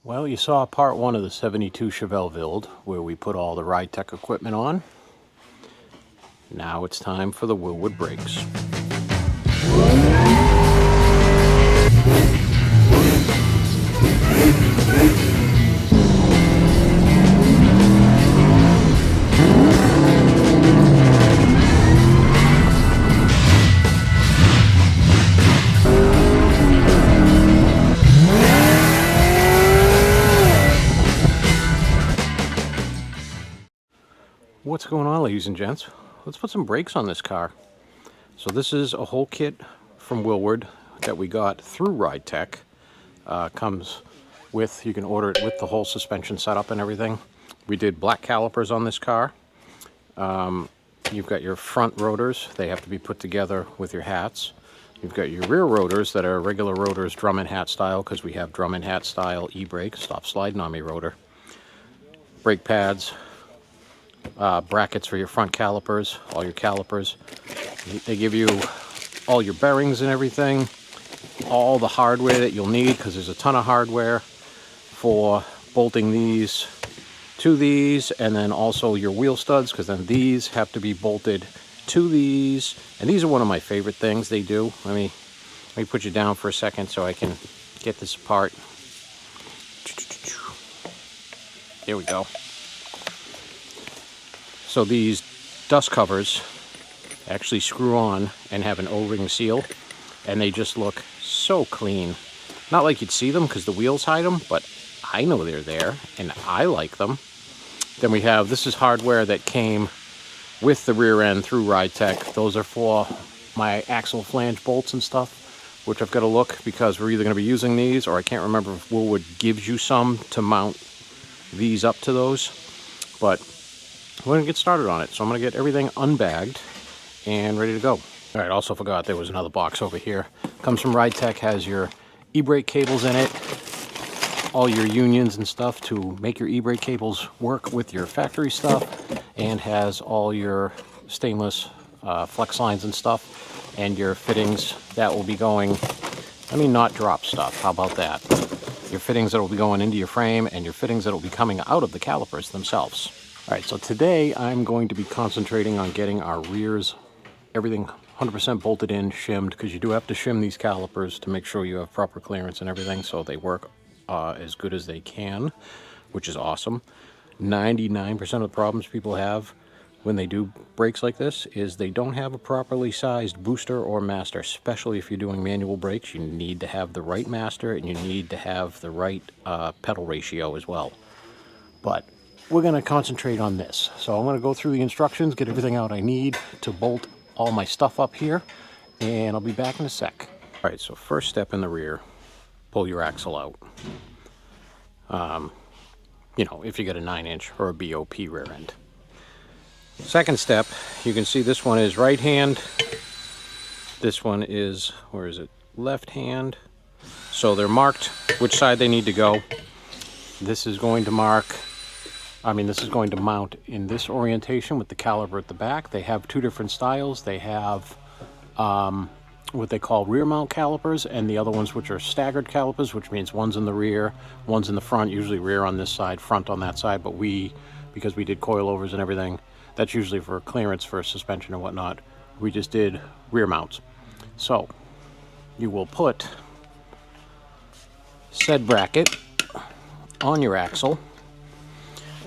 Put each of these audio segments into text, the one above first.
Well, you saw part one of the 72 Chevelle build where we put all the ride tech equipment on. Now it's time for the Wilwood brakes. What's going on, ladies and gents? Let's put some brakes on this car. So this is a whole kit from Wilwood that we got through Ride Tech. Comes with, you can order it with the whole suspension setup and everything. We did black calipers on this car. You've got your front rotors. They have to be put together with your hats. You've got your rear rotors that are regular rotors, drum and hat style, because we have drum and hat style e-brake. Stop sliding on me, rotor. Brake pads. Brackets for your front calipers, all your calipers. They give you all your bearings and everything, all the hardware that you'll need, because there's a ton of hardware for bolting these to these, and then also your wheel studs, because then these have to be bolted to these. And these are one of my favorite things they do. Let me put you down for a second so I can get this apart. There we go. So these dust covers actually screw on and have an O-ring seal, and they just look so clean. Not like you'd see them because the wheels hide them, but I know they're there and I like them. Then we have, this is hardware that came with the rear end through Ride Tech. Those are for my axle flange bolts and stuff, which I've got to look because we're either going to be using these, or I can't remember if Wilwood gives you some to mount these up to those. But we're going to get started on it. So I'm going to get everything unbagged and ready to go. All right, also forgot there was another box over here. Comes from Ride Tech, has your e-brake cables in it, all your unions and stuff to make your e-brake cables work with your factory stuff, and has all your stainless flex lines and stuff, and your fittings that will be going, not drop stuff, how about that? Your fittings that will be going into your frame, and your fittings that will be coming out of the calipers themselves. All right, so today I'm going to be concentrating on getting our rears, everything 100% bolted in, shimmed, because you do have to shim these calipers to make sure you have proper clearance and everything so they work as good as they can, which is awesome. 99% of the problems people have when they do brakes like this is they don't have a properly sized booster or master, especially if you're doing manual brakes. You need to have the right master and you need to have the right pedal ratio as well. But we're going to concentrate on this. So I'm going to go through the instructions, get everything out I need to bolt all my stuff up here, and I'll be back in a sec. All right, so first step in the rear, pull your axle out. If you got a 9-inch or a BOP rear end. Second step, you can see this one is right hand. This one is, where is it? Left hand. So they're marked which side they need to go. This is going to this is going to mount in this orientation with the caliper at the back. They have two different styles. They have what they call rear mount calipers, and the other ones which are staggered calipers, which means one's in the rear, one's in the front, usually rear on this side, front on that side. But because we did coilovers and everything, that's usually for clearance for suspension and whatnot. We just did rear mounts. So you will put said bracket on your axle.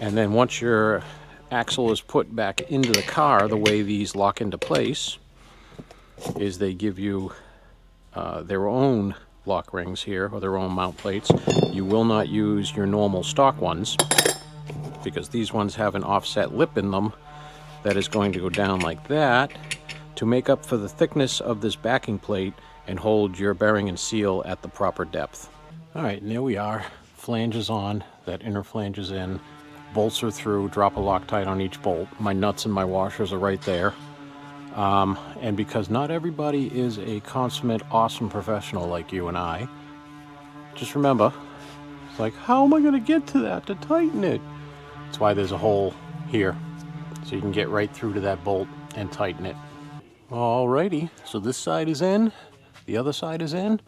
And then once your axle is put back into the car, the way these lock into place is they give you their own lock rings here, or their own mount plates. You will not use your normal stock ones, because these ones have an offset lip in them that is going to go down like that to make up for the thickness of this backing plate and hold your bearing and seal at the proper depth. All right, and there we are. Flange is on, that inner flange is in. Bolts are through, drop a Loctite on each bolt. My nuts and my washers are right there. And because not everybody is a consummate, awesome professional like you and I, just remember, it's like, how am I going to get to that to tighten it? That's why there's a hole here, so you can get right through to that bolt and tighten it. Alrighty, so this side is in, the other side is in.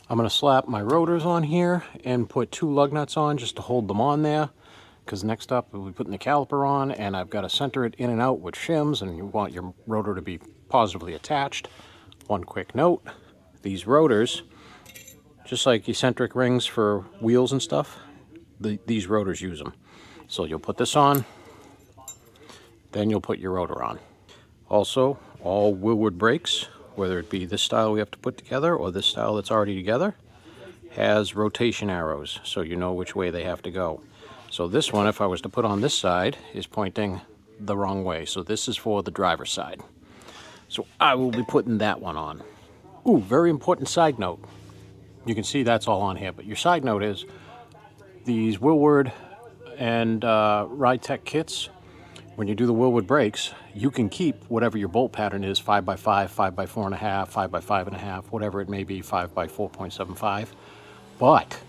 I'm going to slap my rotors on here and put 2 lug nuts on just to hold them on there, because next up we'll be putting the caliper on, and I've got to center it in and out with shims, and you want your rotor to be positively attached. One quick note, these rotors, just like eccentric rings for wheels and stuff, these rotors use them. So you'll put this on, then you'll put your rotor on. Also, all Wilwood brakes, whether it be this style we have to put together or this style that's already together, has rotation arrows, so you know which way they have to go. So this one, if I was to put on this side, is pointing the wrong way. So this is for the driver's side. So I will be putting that one on. Ooh, very important side note. You can see that's all on here, but your side note is these Wilwood and Ride Tech kits, when you do the Wilwood brakes, you can keep whatever your bolt pattern is, 5x5, 5x4.5, 5x5.5, whatever it may be, 5x4.75. But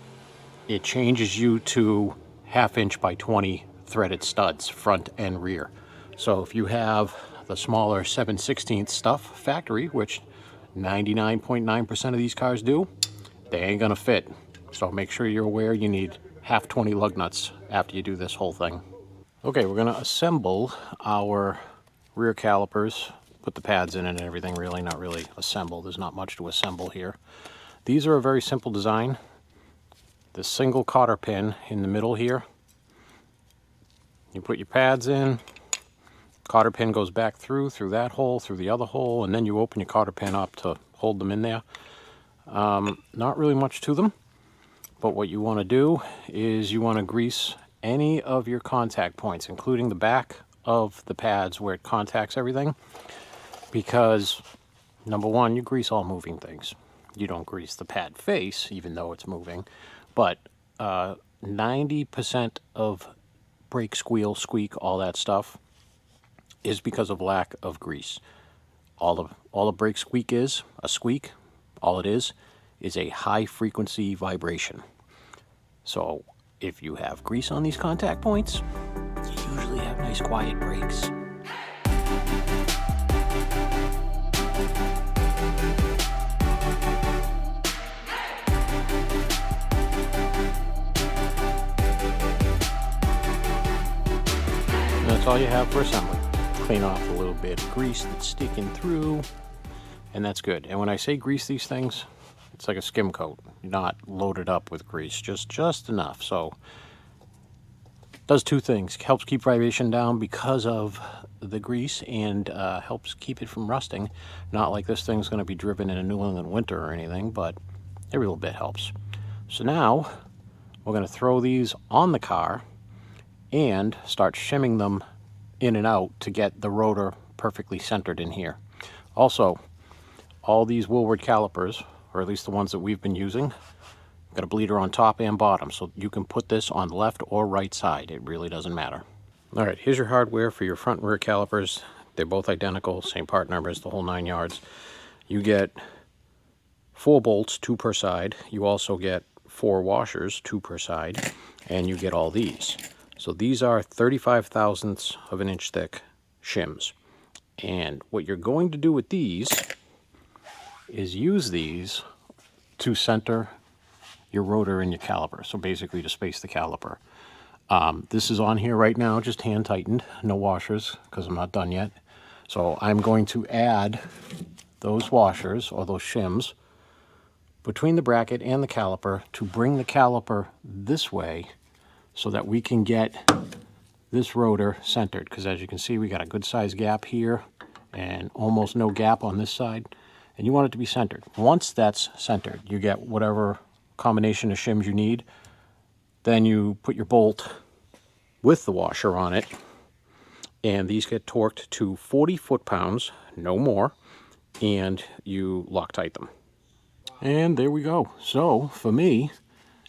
it changes you to 1/2 inch by 20 threaded studs, front and rear. So if you have the smaller 7/16 stuff factory, which 99.9% of these cars do, they ain't gonna fit. So make sure you're aware you need 1/2 20 lug nuts after you do this whole thing. Okay, we're gonna assemble our rear calipers, put the pads in and everything, really, not really assemble. There's not much to assemble here. These are a very simple design. The single cotter pin in the middle here. You put your pads in, cotter pin goes back through that hole, through the other hole, and then you open your cotter pin up to hold them in there. Not really much to them, but what you want to do is you want to grease any of your contact points, including the back of the pads where it contacts everything, because number one, you grease all moving things. You don't grease the pad face, even though it's moving, but 90% of brake squeal, squeak, all that stuff is because of lack of grease. All a brake squeak is, a squeak, all it is a high frequency vibration. So if you have grease on these contact points, you usually have nice quiet brakes. And that's all you have for assembly. Clean off a little bit of grease that's sticking through, and that's good. And when I say grease these things, it's like a skim coat. You're not loaded up with grease, just enough. So does 2 things. Helps keep vibration down because of the grease, and helps keep it from rusting. Not like this thing's going to be driven in a New England winter or anything, but every little bit helps. So now we're going to throw these on the car and start shimming them in and out to get the rotor perfectly centered in here. Also, all these Wilwoods calipers, or at least the ones that we've been using, got a bleeder on top and bottom, so you can put this on left or right side. It really doesn't matter. All right, here's your hardware for your front and rear calipers. They're both identical, same part numbers, the whole 9 yards. You get 4 bolts, 2 per side. You also get 4 washers, 2 per side, and you get all these. So these are 35 thousandths of an inch thick shims. And what you're going to do with these is use these to center your rotor and your caliper. So basically to space the caliper. This is on here right now, just hand tightened, no washers, because I'm not done yet. So I'm going to add those washers, or those shims, between the bracket and the caliper to bring the caliper this way so that we can get this rotor centered. Because as you can see, we got a good size gap here and almost no gap on this side. And you want it to be centered. Once that's centered, you get whatever combination of shims you need. Then you put your bolt with the washer on it, and these get torqued to 40 foot-pounds, no more, and you Loctite them. And there we go. So for me,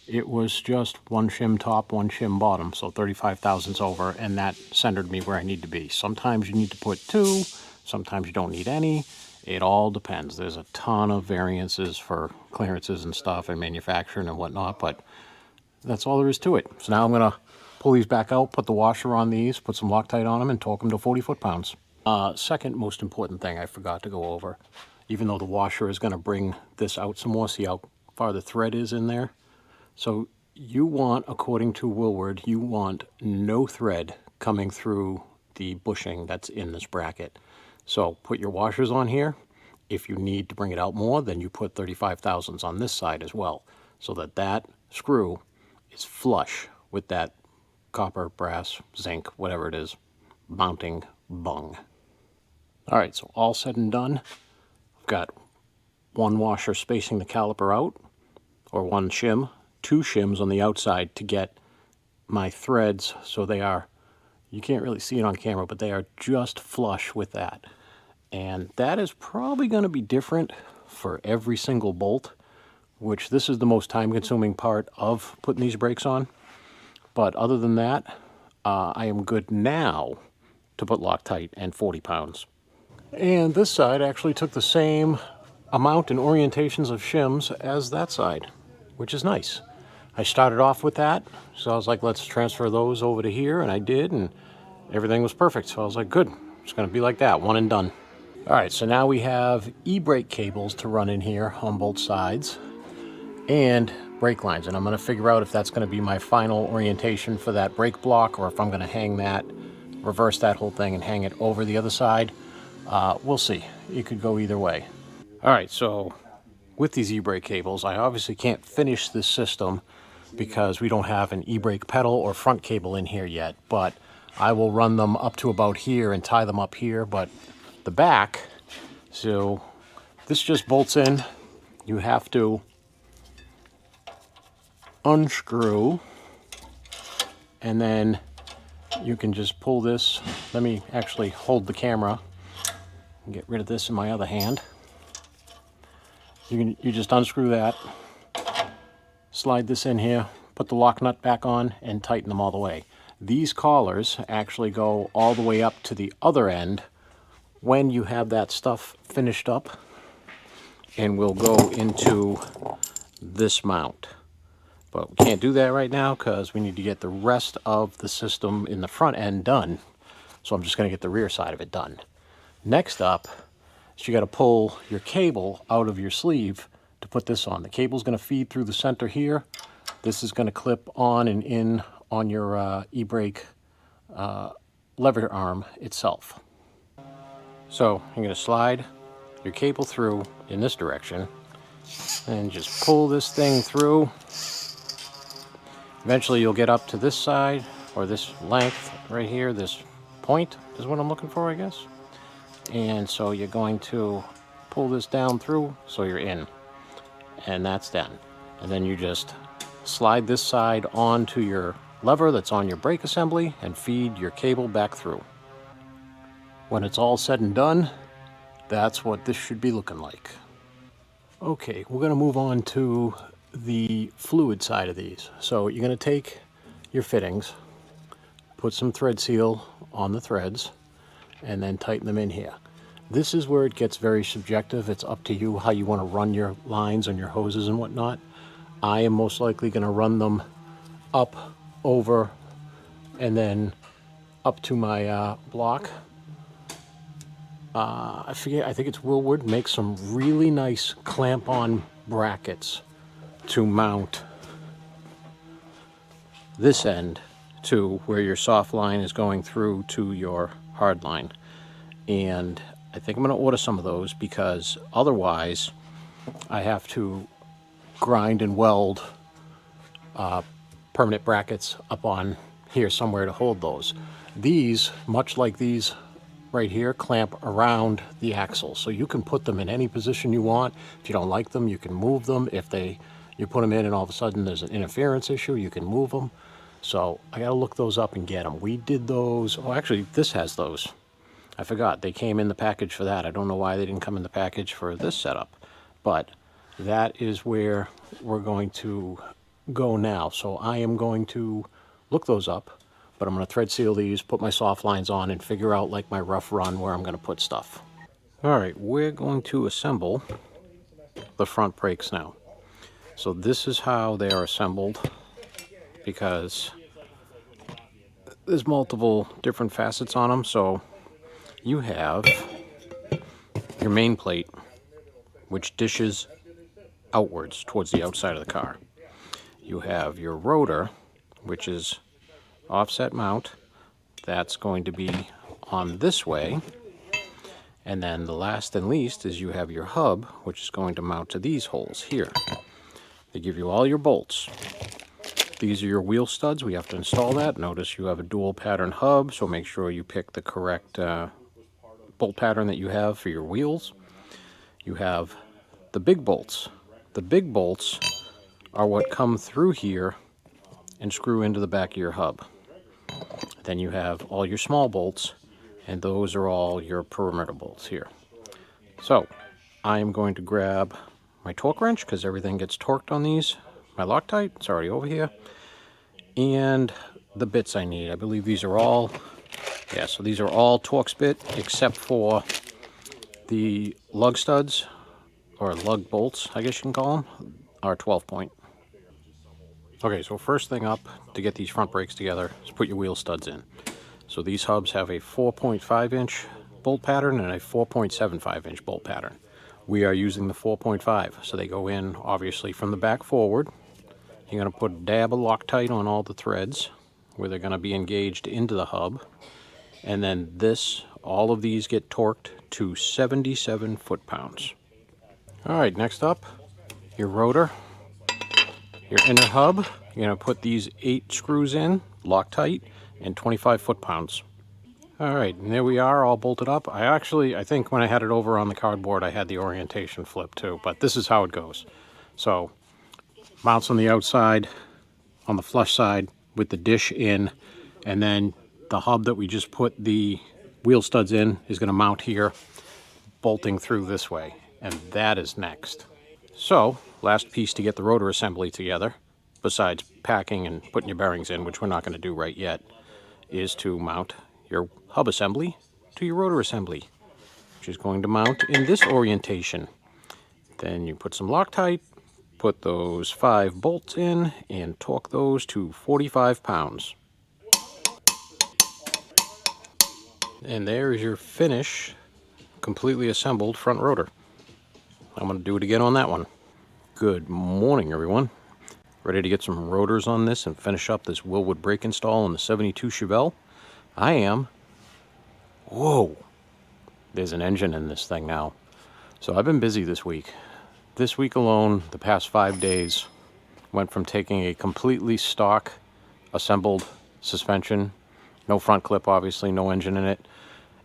it was just 1 shim top, 1 shim bottom, so 35 thousandths over, and that centered me where I need to be. Sometimes you need to put 2, sometimes you don't need any. It all depends. There's a ton of variances for clearances and stuff and manufacturing and whatnot, but that's all there is to it. So now I'm going to pull these back out, put the washer on these, put some Loctite on them, and torque them to 40 foot-pounds. Second most important thing I forgot to go over, even though the washer is going to bring this out some more, see how far the thread is in there. So you want, according to Wilward, you want no thread coming through the bushing that's in this bracket. So put your washers on here. If you need to bring it out more, then you put 35 thousandths on this side as well, so that that screw is flush with that copper, brass, zinc, whatever it is, mounting bung. All right, so all said and done, I've got one washer spacing the caliper out, or one shim, two shims on the outside to get my threads so they are, you can't really see it on camera, but they are just flush with that. And that is probably going to be different for every single bolt, which this is the most time-consuming part of putting these brakes on. But other than that, I am good now to put Loctite and 40 pounds. And this side actually took the same amount and orientations of shims as that side, which is nice. I started off with that, so I was like, let's transfer those over to here, and I did, and everything was perfect. So I was like, good, it's going to be like that, one and done. All right, so now we have e-brake cables to run in here on both sides and brake lines, and I'm going to figure out if that's going to be my final orientation for that brake block, or if I'm going to hang that, reverse that whole thing and hang it over the other side. We'll see. It could go either way. All right, so with these e-brake cables, I obviously can't finish this system because we don't have an e-brake pedal or front cable in here yet, but I will run them up to about here and tie them up here. But the back, so this just bolts in. You have to unscrew, and then you can just pull this. Let me actually hold the camera and get rid of this in my other hand. You just unscrew that, slide this in here, put the lock nut back on, and tighten them all the way. These collars actually go all the way up to the other end when you have that stuff finished up, and will go into this mount. But we can't do that right now because we need to get the rest of the system in the front end done. So I'm just going to get the rear side of it done. Next up, you got to pull your cable out of your sleeve to put this on. The cable's going to feed through the center here. This is going to clip on and in on your e-brake lever arm itself. So you're going to slide your cable through in this direction and just pull this thing through. Eventually you'll get up to this side, or this length right here. This point is what I'm looking for, I guess. And so you're going to pull this down through so you're in, and that's done. And then you just slide this side onto your lever that's on your brake assembly and feed your cable back through. When it's all said and done, that's what this should be looking like. Okay, we're going to move on to the fluid side of these. So you're going to take your fittings, put some thread seal on the threads, and then tighten them in here. This is where it gets very subjective. It's up to you how you want to run your lines on your hoses and whatnot. I am most likely going to run them up, over, and then up to my block. I think it's Wilwood makes some really nice clamp-on brackets to mount this end to where your soft line is going through to your hard line. And I think I'm going to order some of those, because otherwise I have to grind and weld permanent brackets up on here somewhere to hold those. These, much like these right here, clamp around the axle, so you can put them in any position you want. If you don't like them, you can move them. If you put them in and all of a sudden there's an interference issue, you can move them. So I gotta look those up and get them. We did those. Oh, actually this has those. I forgot they came in the package for that. I don't know why they didn't come in the package for this setup, but that is where we're going to go now. So I am going to look those up, but I'm going to thread seal these, put my soft lines on, and figure out like my rough run where I'm going to put stuff. All right, we're going to assemble the front brakes now. So this is how they are assembled, because there's multiple different facets on them. So you have your main plate, which dishes outwards towards the outside of the car. You have your rotor, which is offset mount. That's going to be on this way. And then the last and least is you have your hub, which is going to mount to these holes here. They give you all your bolts. These are your wheel studs. We have to install that. Notice you have a dual pattern hub, so make sure you pick the correct bolt pattern that you have for your wheels. You have the big bolts. The big bolts are what come through here and screw into the back of your hub. Then you have all your small bolts, and those are all your perimeter bolts here. So I am going to grab my torque wrench because everything gets torqued on these. My Loctite, it's already over here. And the bits I need. I believe these are all, yeah, so these are all Torx bit except for the lug studs, or lug bolts, I guess you can call them, are 12 point. Okay, so first thing up to get these front brakes together is put your wheel studs in. So these hubs have a 4.5 inch bolt pattern and a 4.75 inch bolt pattern. We are using the 4.5, so they go in obviously from the back forward. You're going to put a dab of Loctite on all the threads where they're going to be engaged into the hub. And then this, all of these get torqued to 77 foot-pounds. All right, next up, your rotor, your inner hub. You're going to put these 8 screws in, Loctite, and 25 foot-pounds. All right, and there we are, all bolted up. I think when I had it over on the cardboard, I had the orientation flip too, but this is how it goes. So, mounts on the outside, on the flush side, with the dish in, and then the hub that we just put the wheel studs in is going to mount here, bolting through this way, and that is next. So, last piece to get the rotor assembly together, besides packing and putting your bearings in, which we're not going to do right yet, is to mount your hub assembly to your rotor assembly, which is going to mount in this orientation. Then you put some Loctite, put those 5 bolts in, and torque those to 45 pounds. And there is your finish, completely assembled front rotor. I'm going to do it again on that one. Good morning, everyone. Ready to get some rotors on this and finish up this Wilwood brake install on the 72 Chevelle? I am. Whoa! There's an engine in this thing now. So I've been busy this week. This week alone, the past 5 days, went from taking a completely stock assembled suspension, no front clip obviously, no engine in it,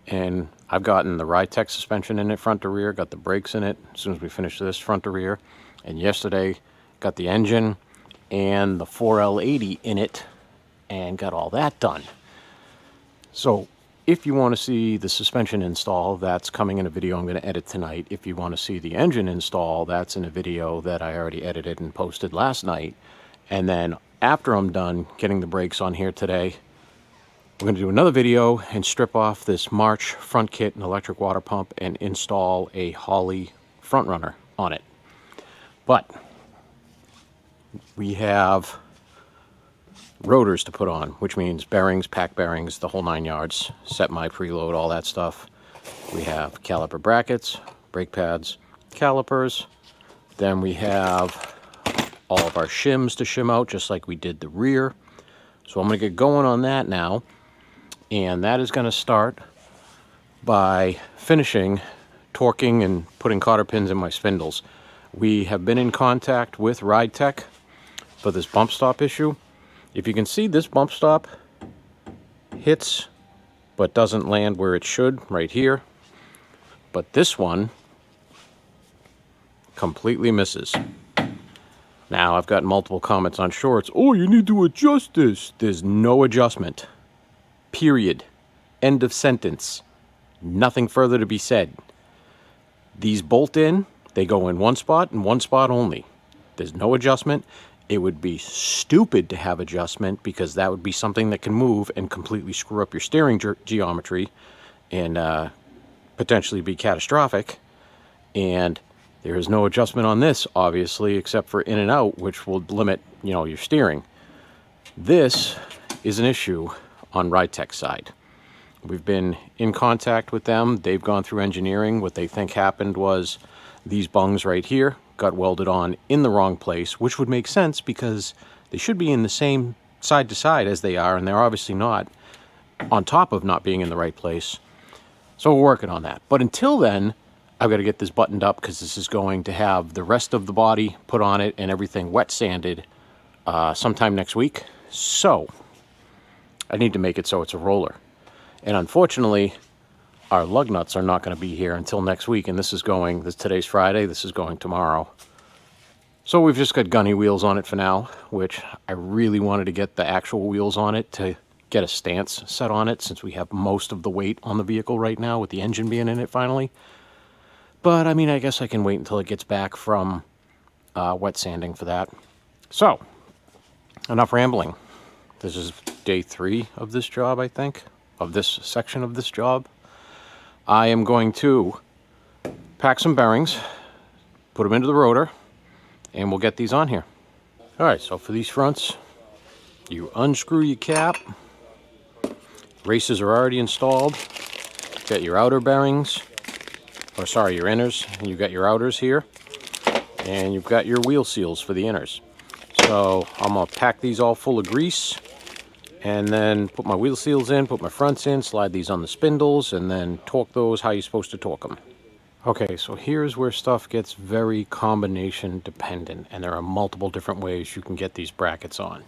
and I've gotten the Ride-Tech suspension in it front to rear, got the brakes in it as soon as we finish this front to rear, and yesterday got the engine and the 4L80 in it and got all that done. So if you want to see the suspension install, that's coming in a video I'm going to edit tonight. If you want to see the engine install, that's in a video that I already edited and posted last night. And then after I'm done getting the brakes on here today, we're going to do another video and strip off this March front kit and electric water pump and install a Holley front runner on it. But we have rotors to put on, which means bearings, pack bearings, the whole 9 yards, set my preload, all that stuff. We have caliper brackets, brake pads, calipers. Then we have all of our shims to shim out, just like we did the rear. So I'm going to get going on that now, and that is going to start by finishing torquing and putting cotter pins in my spindles. We have been in contact with Ride-Tech for this bump stop issue. If you can see, this bump stop hits but doesn't land where it should, right here. But this one completely misses. Now, I've got multiple comments on shorts. Oh, you need to adjust this. There's no adjustment. Period. End of sentence. Nothing further to be said. These bolt in, they go in one spot and one spot only. There's no adjustment. It would be stupid to have adjustment because that would be something that can move and completely screw up your steering geometry and potentially be catastrophic. And there is no adjustment on this, obviously, except for in and out, which will limit, your steering. This is an issue on Ride-Tech's side. We've been in contact with them. They've gone through engineering. What they think happened was these bungs right here got welded on in the wrong place, which would make sense because they should be in the same side to side as they are, and they're obviously not, on top of not being in the right place. So we're working on that. But until then, I've got to get this buttoned up because this is going to have the rest of the body put on it and everything wet sanded sometime next week. So I need to make it so it's a roller. And unfortunately, our lug nuts are not going to be here until next week, and today's Friday, this is going tomorrow. So we've just got gunny wheels on it for now, which I really wanted to get the actual wheels on it to get a stance set on it, since we have most of the weight on the vehicle right now with the engine being in it finally. But I mean, I guess I can wait until it gets back from wet sanding for that. So, enough rambling. This is day 3 of this job, I think, of this section of this job. I am going to pack some bearings, put them into the rotor, and we'll get these on here. All right, so for these fronts, you unscrew your cap. Races are already installed. Got your outer bearings, or sorry, your inners. You've got your outers here, and you've got your wheel seals for the inners. So I'm gonna pack these all full of grease, and then put my wheel seals in, put my fronts in, slide these on the spindles, and then torque those how you're supposed to torque them. Okay, so here's where stuff gets very combination dependent, and there are multiple different ways you can get these brackets on.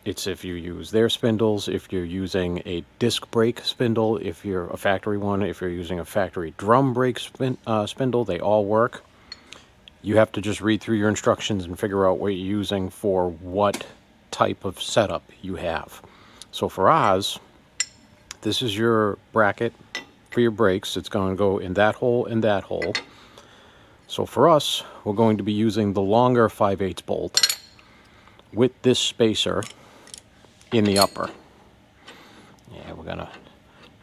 It's if you use their spindles, if you're using a disc brake spindle, if you're a factory one, if you're using a factory drum brake spindle, they all work. You have to just read through your instructions and figure out what you're using for what type of setup you have. So for ours, this is your bracket for your brakes. It's going to go in that hole and that hole. So for us, we're going to be using the longer 5/8 bolt with this spacer in the upper. Yeah, we're gonna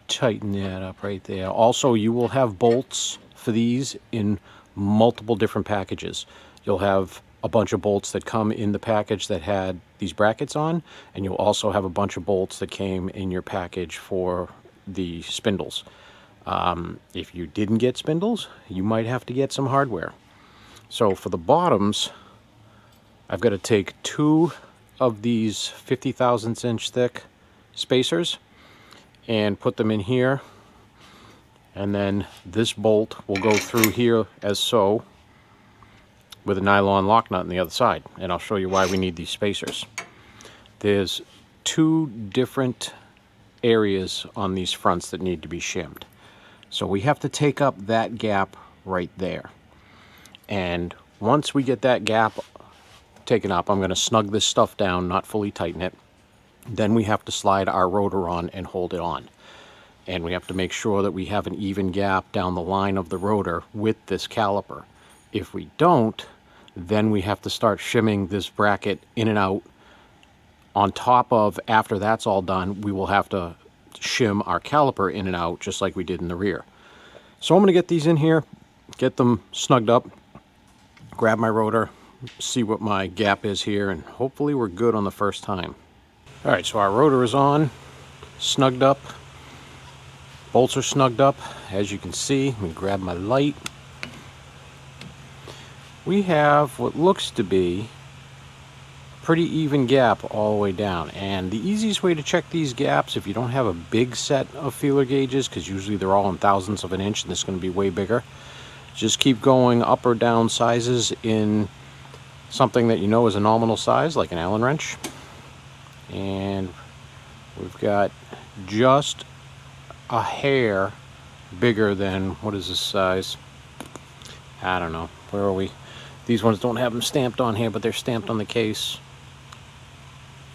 tighten that up right there. Also, you will have bolts for these in multiple different packages. You'll have a bunch of bolts that come in the package that had these brackets on, and you'll also have a bunch of bolts that came in your package for the spindles. If you didn't get spindles, you might have to get some hardware. So for the bottoms, I've got to take 2 of these 50 thousandths inch thick spacers and put them in here, and then this bolt will go through here as so, with a nylon lock nut on the other side, and I'll show you why we need these spacers. There's 2 different areas on these fronts that need to be shimmed. So we have to take up that gap right there. And once we get that gap taken up, I'm going to snug this stuff down, not fully tighten it. Then we have to slide our rotor on and hold it on. And we have to make sure that we have an even gap down the line of the rotor with this caliper. If we don't, then we have to start shimming this bracket in and out. On top of, after that's all done, we will have to shim our caliper in and out just like we did in the rear. So I'm going to get these in here, get them snugged up, grab my rotor, see what my gap is here, and hopefully we're good on the first time. All right, so our rotor is on, snugged up, bolts are snugged up. As you can see, let me grab my light. We have what looks to be a pretty even gap all the way down, and the easiest way to check these gaps, if you don't have a big set of feeler gauges, because usually they're all in thousandths of an inch and this is going to be way bigger, just keep going up or down sizes in something that you know is a nominal size, like an Allen wrench. And we've got just a hair bigger than, what is this size? I don't know. Where are we? These ones don't have them stamped on here, but they're stamped on the case.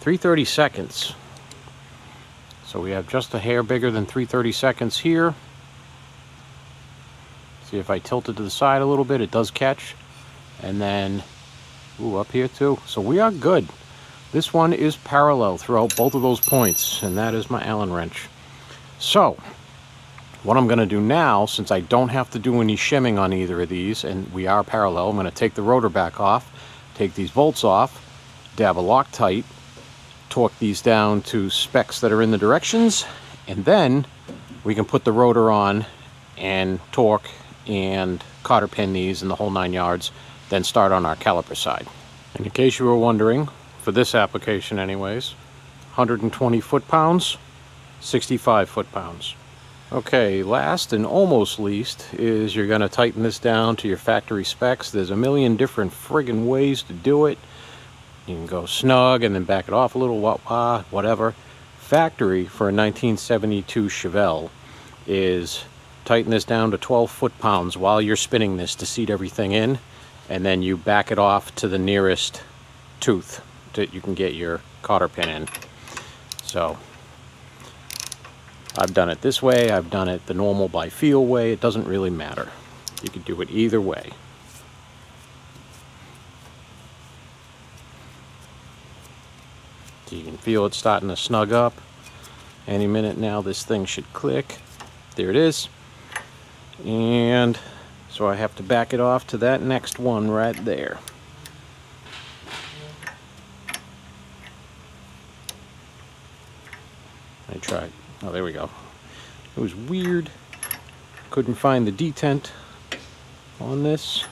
3/32. So we have just a hair bigger than 3/32 here. See, if I tilt it to the side a little bit, it does catch. And then, ooh, up here too. So we are good. This one is parallel throughout both of those points, and that is my Allen wrench. So what I'm going to do now, since I don't have to do any shimming on either of these, and we are parallel, I'm going to take the rotor back off, take these bolts off, dab a Loctite, torque these down to specs that are in the directions, and then we can put the rotor on and torque and cotter pin these and the whole 9 yards, then start on our caliper side. And in case you were wondering, for this application anyways, 120 foot-pounds, 65 foot-pounds. Okay, last and almost least is you're going to tighten this down to your factory specs. There's a million different friggin' ways to do it. You can go snug and then back it off a little, whatever. Factory for a 1972 Chevelle is tighten this down to 12 foot-pounds while you're spinning this to seat everything in, and then you back it off to the nearest tooth that you can get your cotter pin in. So I've done it this way, I've done it the normal by feel way. It doesn't really matter. You can do it either way. So you can feel it starting to snug up. Any minute now this thing should click. There it is. And so I have to back it off to that next one right there. I tried. Oh, there we go. It was weird. Couldn't find the detent on this.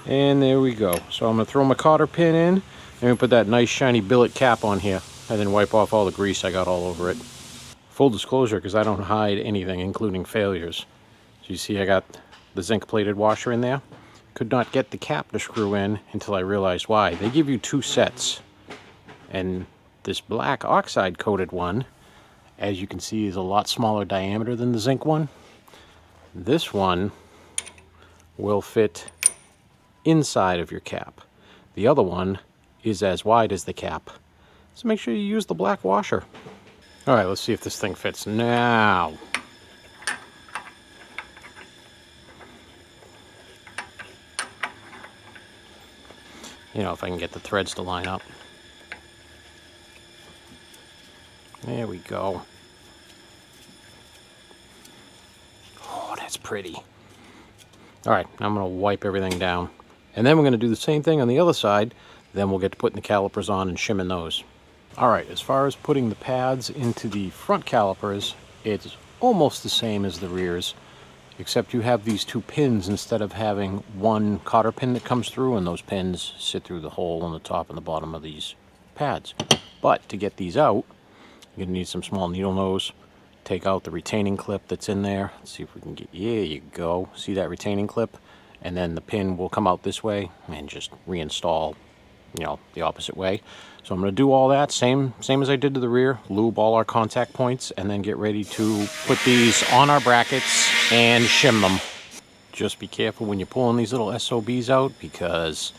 And there we go. So I'm going to throw my cotter pin in and put that nice shiny billet cap on here, and then wipe off all the grease I got all over it. Full disclosure, because I don't hide anything, including failures. So you see I got the zinc plated washer in there. Could not get the cap to screw in until I realized why. They give you 2 sets. And this black oxide coated one, as you can see, is a lot smaller diameter than the zinc one. This one will fit inside of your cap. The other one is as wide as the cap. So make sure you use the black washer. All right, let's see if this thing fits now. You know, if I can get the threads to line up. There we go. Oh, that's pretty. All right, now I'm going to wipe everything down. And then we're going to do the same thing on the other side. Then we'll get to putting the calipers on and shimming those. All right, as far as putting the pads into the front calipers, it's almost the same as the rears, except you have these 2 pins instead of having one cotter pin that comes through, and those pins sit through the hole on the top and the bottom of these pads. But to get these out, you're going to need some small needle nose. Take out the retaining clip that's in there. Let's see if we can get, yeah, you go. See that retaining clip? And then the pin will come out this way and just reinstall, you know, the opposite way. So I'm going to do all that, same as I did to the rear, lube all our contact points, and then get ready to put these on our brackets and shim them. Just be careful when you're pulling these little SOBs out, because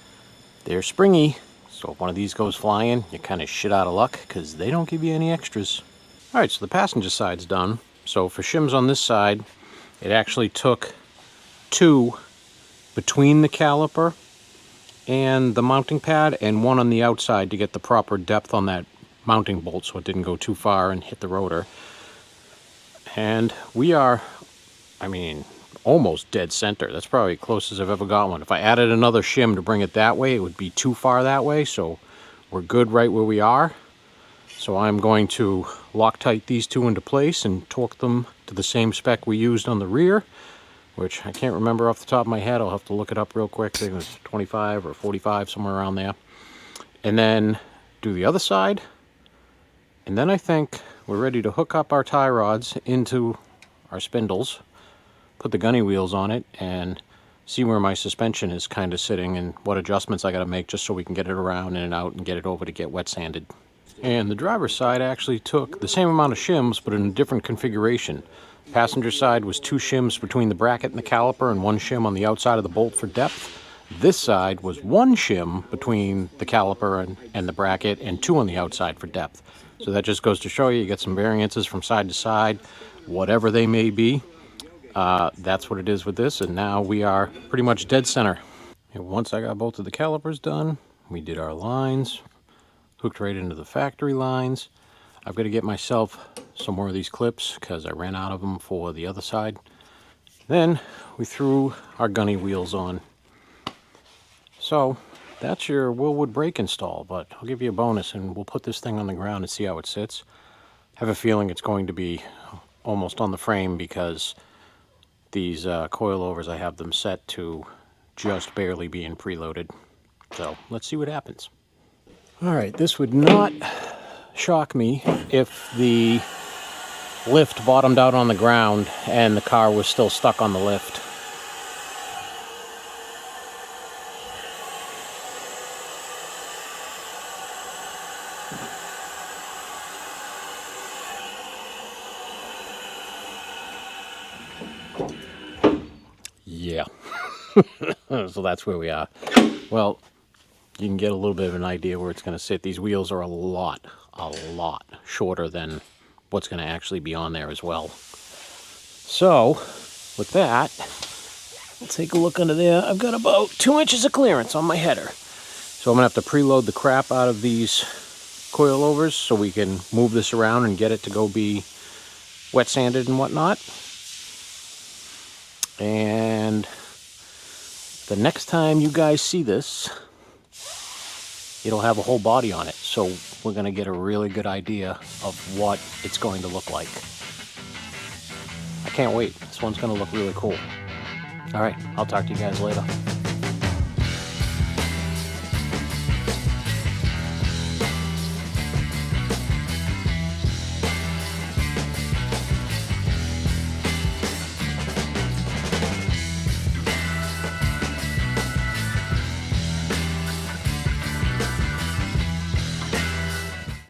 they're springy. So if one of these goes flying, you're kind of shit out of luck, because they don't give you any extras. All right, so the passenger side's done. So for shims on this side, it actually took 2 between the caliper and the mounting pad, and 1 on the outside to get the proper depth on that mounting bolt so it didn't go too far and hit the rotor. And we are, I mean, almost dead center. That's probably close as I've ever got one. If I added another shim to bring it that way, it would be too far that way, so we're good right where we are. So I'm going to Loctite these 2 into place and torque them to the same spec we used on the rear, which I can't remember off the top of my head. I'll have to look it up real quick. I think it was 25 or 45, somewhere around there. And then do the other side. And then I think we're ready to hook up our tie rods into our spindles, put the gunny wheels on it, and see where my suspension is kind of sitting and what adjustments I got to make just so we can get it around in and out and get it over to get wet sanded. And the driver's side actually took the same amount of shims, but in a different configuration. Passenger side was 2 shims between the bracket and the caliper and 1 shim on the outside of the bolt for depth. This side was 1 shim between the caliper and the bracket and 2 on the outside for depth. So that just goes to show you get some variances from side to side, whatever they may be. That's what it is with this, and now we are pretty much dead center. And once I got both of the calipers done, we did our lines, hooked right into the factory lines. I've got to get myself some more of these clips because I ran out of them for the other side. Then we threw our gunny wheels on. So that's your Wilwood brake install, but I'll give you a bonus and we'll put this thing on the ground and see how it sits. I have a feeling it's going to be almost on the frame because These coilovers, I have them set to just barely being preloaded. So let's see what happens. All right, this would not shock me if the lift bottomed out on the ground and the car was still stuck on the lift. Yeah. So that's where we are. Well, you can get a little bit of an idea where it's going to sit. These wheels are a lot shorter than what's going to actually be on there as well. So, with that, we'll take a look under there. I've got about 2 inches of clearance on my header. So I'm going to have to preload the crap out of these coilovers so we can move this around and get it to go be wet sanded and whatnot. And the next time you guys see this, it'll have a whole body on it. So we're going to get a really good idea of what it's going to look like. I can't wait. This one's going to look really cool. All right, I'll talk to you guys later.